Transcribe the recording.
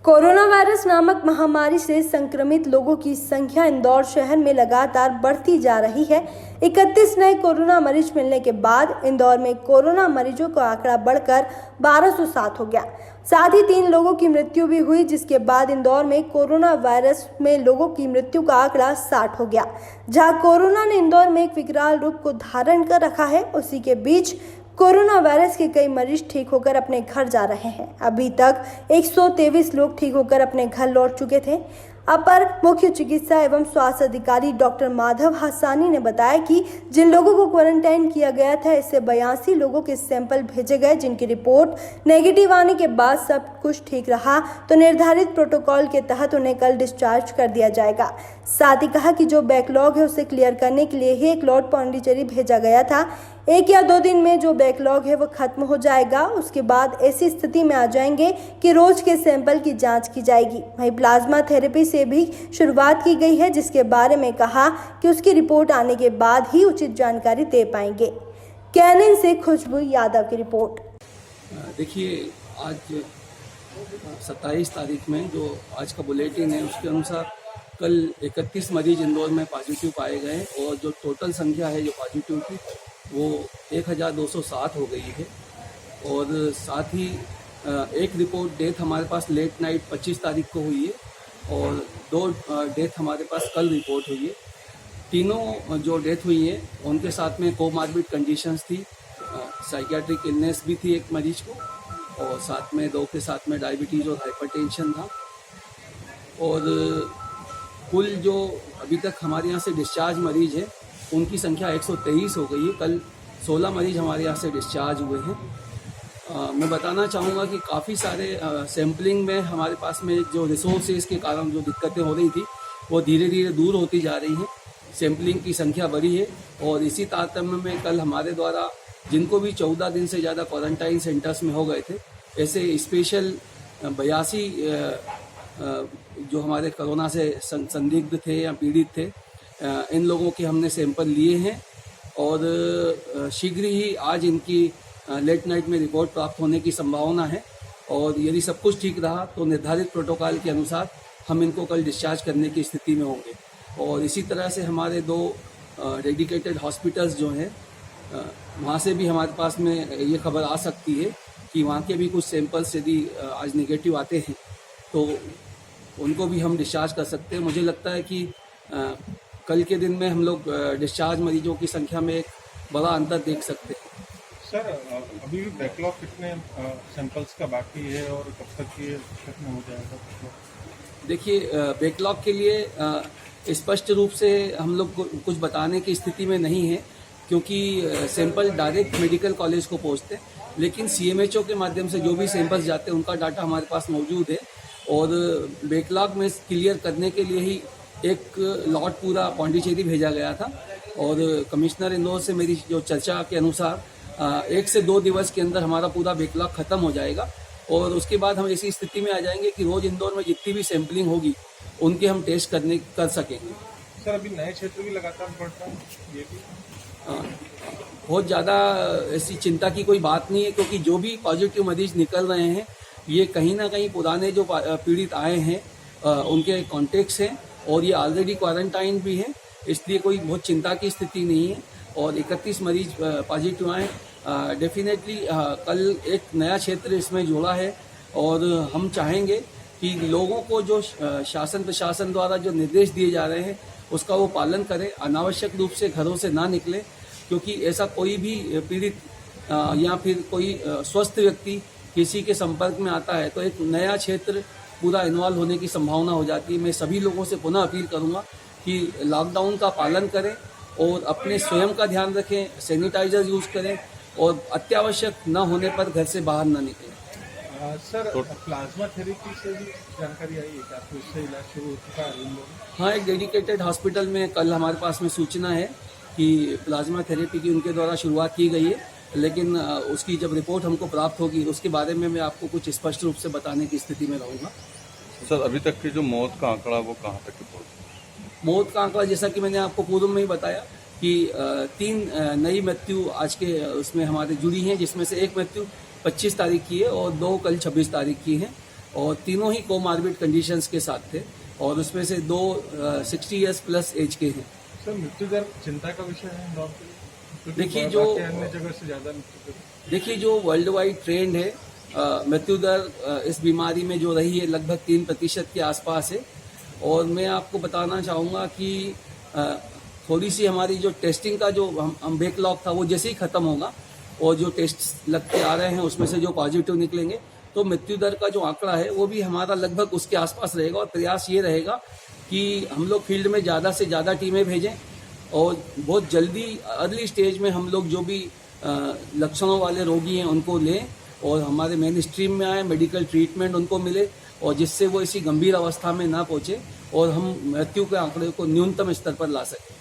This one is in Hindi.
कोरोना वायरस नामक महामारी से संक्रमित लोगों की संख्या इंदौर शहर में लगातार बढ़ती जा रही है। 31 नए कोरोना मरीज मिलने के बाद इंदौर में कोरोना मरीजों का आंकड़ा बढ़कर 1207 हो गया। साथ ही 3 लोगों की मृत्यु भी हुई, जिसके बाद इंदौर में कोरोना वायरस में लोगों की मृत्यु का आंकड़ा 60 हो गया। जहां कोरोना ने इंदौर में एक विकराल रूप को धारण कर रखा है, उसी के बीच कोरोना वायरस के कई मरीज ठीक होकर अपने घर जा रहे हैं। अभी तक 123 लोग ठीक होकर अपने घर लौट चुके थे। अपर मुख्य चिकित्सा एवं स्वास्थ्य अधिकारी डॉक्टर माधव हासानी ने बताया कि जिन लोगों को क्वारंटाइन किया गया था, इससे 82 लोगों के सैंपल भेजे गए, जिनकी रिपोर्ट नेगेटिव आने के बाद सब कुछ ठीक रहा तो निर्धारित प्रोटोकॉल के तहत उन्हें कल डिस्चार्ज कर दिया जाएगा। साथ ही कहा कि जो बैकलॉग है उसे क्लियर करने के लिए ही एक लॉट पांडिचेरी भेजा गया था। 1 या 2 दिन में जो बैकलॉग है वो खत्म हो जाएगा। उसके बाद ऐसी स्थिति में आ जाएंगे कि रोज के सैंपल की जांच की जाएगी। वहीं प्लाज्मा थेरेपी से भी शुरुआत की गई है, जिसके बारे में कहा कि उसकी रिपोर्ट आने के बाद ही उचित जानकारी दे पाएंगे। कैनिन से खुशबू यादव की रिपोर्ट। देखिए, आज 27 तारीख में जो आज का बुलेटिन है उसके अनुसार कल 31 मरीज इंदौर में पॉजिटिव पाए गए और जो टोटल संख्या है जो पॉजिटिव की वो 1207 हो गई है। और साथ ही एक रिपोर्ट डेथ हमारे पास लेट नाइट 25 तारीख को हुई है और 2 डेथ हमारे पास कल रिपोर्ट हुई है। तीनों जो डेथ हुई है उनके साथ में कोमार्बिड कंडीशंस थी, साइकियाट्रिक इलनेस भी थी एक मरीज को, और साथ में 2 के साथ में डायबिटीज़ और हाइपरटेंशन था। और कुल जो अभी तक हमारे यहाँ से डिस्चार्ज मरीज है उनकी संख्या 123 हो गई है। कल 16 मरीज हमारे यहाँ से डिस्चार्ज हुए हैं। मैं बताना चाहूँगा कि काफ़ी सारे सैम्पलिंग में हमारे पास में जो रिसोर्सेज के कारण जो दिक्कतें हो रही थी वो धीरे धीरे दूर होती जा रही हैं। सैम्पलिंग की संख्या बढ़ी है और इसी तारतम्य में कल हमारे द्वारा जिनको भी 14 दिन से ज़्यादा क्वारंटाइन सेंटर्स में हो गए थे, ऐसे स्पेशल 82 जो हमारे कोरोना से संदिग्ध थे या पीड़ित थे, इन लोगों के हमने सैंपल लिए हैं और शीघ्र ही आज इनकी लेट नाइट में रिपोर्ट प्राप्त होने की संभावना है। और यदि सब कुछ ठीक रहा तो निर्धारित प्रोटोकॉल के अनुसार हम इनको कल डिस्चार्ज करने की स्थिति में होंगे। और इसी तरह से हमारे 2 डेडिकेटेड हॉस्पिटल्स जो हैं वहाँ से भी हमारे पास में ये खबर आ सकती है कि वहाँ के भी कुछ सैंपल्स यदि आज नेगेटिव आते हैं तो उनको भी हम डिस्चार्ज कर सकते हैं। मुझे लगता है कि कल के दिन में हम लोग डिस्चार्ज मरीजों की संख्या में एक बड़ा अंतर देख सकते हैं। सर, अभी भी बैकलॉग कितने सैंपल्स का बाकी है और कब तक ये खत्म हो जाएगा? देखिए, बैकलॉग के लिए स्पष्ट रूप से हम लोग कुछ बताने की स्थिति में नहीं है, क्योंकि सैंपल डायरेक्ट मेडिकल कॉलेज को पहुँचते हैं, लेकिन CMHO के माध्यम से जो भी सैंपल्स जाते हैं उनका डाटा हमारे पास मौजूद है। और बैकलॉग में क्लियर करने के लिए ही एक लॉट पूरा पांडिचेरी भेजा गया था। और कमिश्नर इंदौर से मेरी जो चर्चा के अनुसार 1 से 2 दिवस के अंदर हमारा पूरा बैकलॉग खत्म हो जाएगा और उसके बाद हम ऐसी स्थिति में आ जाएंगे कि रोज इंदौर में जितनी भी सैंपलिंग होगी उनके हम टेस्ट कर सकेंगे। सर, अभी नए क्षेत्र भी लगातार बढ़ता है, ये भी बहुत ज़्यादा ऐसी चिंता की कोई बात नहीं है, क्योंकि जो भी पॉजिटिव मरीज निकल रहे हैं ये कहीं ना कहीं पुराने जो पीड़ित आए हैं उनके कॉन्टेक्ट्स हैं और ये ऑलरेडी क्वारंटाइन भी हैं, इसलिए कोई बहुत चिंता की स्थिति नहीं है। और 31 मरीज पॉजिटिव आए, डेफिनेटली कल एक नया क्षेत्र इसमें जुड़ा है और हम चाहेंगे कि लोगों को जो शासन प्रशासन द्वारा जो निर्देश दिए जा रहे हैं उसका वो पालन करें, अनावश्यक रूप से घरों से ना निकलें, क्योंकि ऐसा कोई भी पीड़ित या फिर कोई स्वस्थ व्यक्ति किसी के संपर्क में आता है तो एक नया क्षेत्र पूरा इन्वॉल्व होने की संभावना हो जाती है। मैं सभी लोगों से पुनः अपील करूंगा कि लॉकडाउन का पालन करें और अपने स्वयं का ध्यान रखें, सैनिटाइजर यूज़ करें और अत्यावश्यक न होने पर घर से बाहर न निकलें। सर, प्लाज्मा थेरेपी से भी जानकारी आई है कि आपको इससे इलाज शुरू हो चुका है? हाँ, एक डेडिकेटेड हॉस्पिटल में कल हमारे पास में सूचना है कि प्लाज्मा थेरेपी की उनके द्वारा शुरुआत की गई है, लेकिन उसकी जब रिपोर्ट हमको प्राप्त होगी उसके बारे में मैं आपको कुछ स्पष्ट रूप से बताने की स्थिति में रहूँगा। सर, अभी तक की जो मौत का आंकड़ा वो कहाँ तक पहुँचा? मौत का आंकड़ा जैसा कि मैंने आपको पूर्व में ही बताया कि 3 नई मृत्यु आज के उसमें हमारे जुड़ी हैं, जिसमें से एक मृत्यु 25 तारीख की है और 2 कल 26 तारीख की हैं। और तीनों ही कोमार्बिड कंडीशंस के साथ थे और उसमें से 2 60 ईयर्स प्लस एज के हैं। सर मृत्यु दर चिंता का विषय है इंदौर के लिए, क्योंकि देखिए, जो बाकी अन्य जगह से ज्यादा मृत्यु दर। देखिए, जो वर्ल्ड वाइड ट्रेंड है, मृत्यु दर इस बीमारी में जो रही है लगभग 3% के आसपास है। और मैं आपको बताना चाहूँगा कि थोड़ी सी हमारी जो टेस्टिंग का जो हम बैकलॉग था वो जैसे ही खत्म होगा और जो टेस्ट लगते आ रहे हैं उसमें से जो पॉजिटिव निकलेंगे तो मृत्यु दर का जो आंकड़ा है वो भी हमारा लगभग उसके आसपास रहेगा। और प्रयास ये रहेगा कि हम लोग फील्ड में ज़्यादा से ज़्यादा टीमें भेजें और बहुत जल्दी अर्ली स्टेज में हम लोग जो भी लक्षणों वाले रोगी हैं उनको लें और हमारे मेन स्ट्रीम में आए, मेडिकल ट्रीटमेंट उनको मिले और जिससे वो इसी गंभीर अवस्था में ना पहुंचे और हम मृत्यु के आंकड़े को न्यूनतम स्तर पर ला सकें।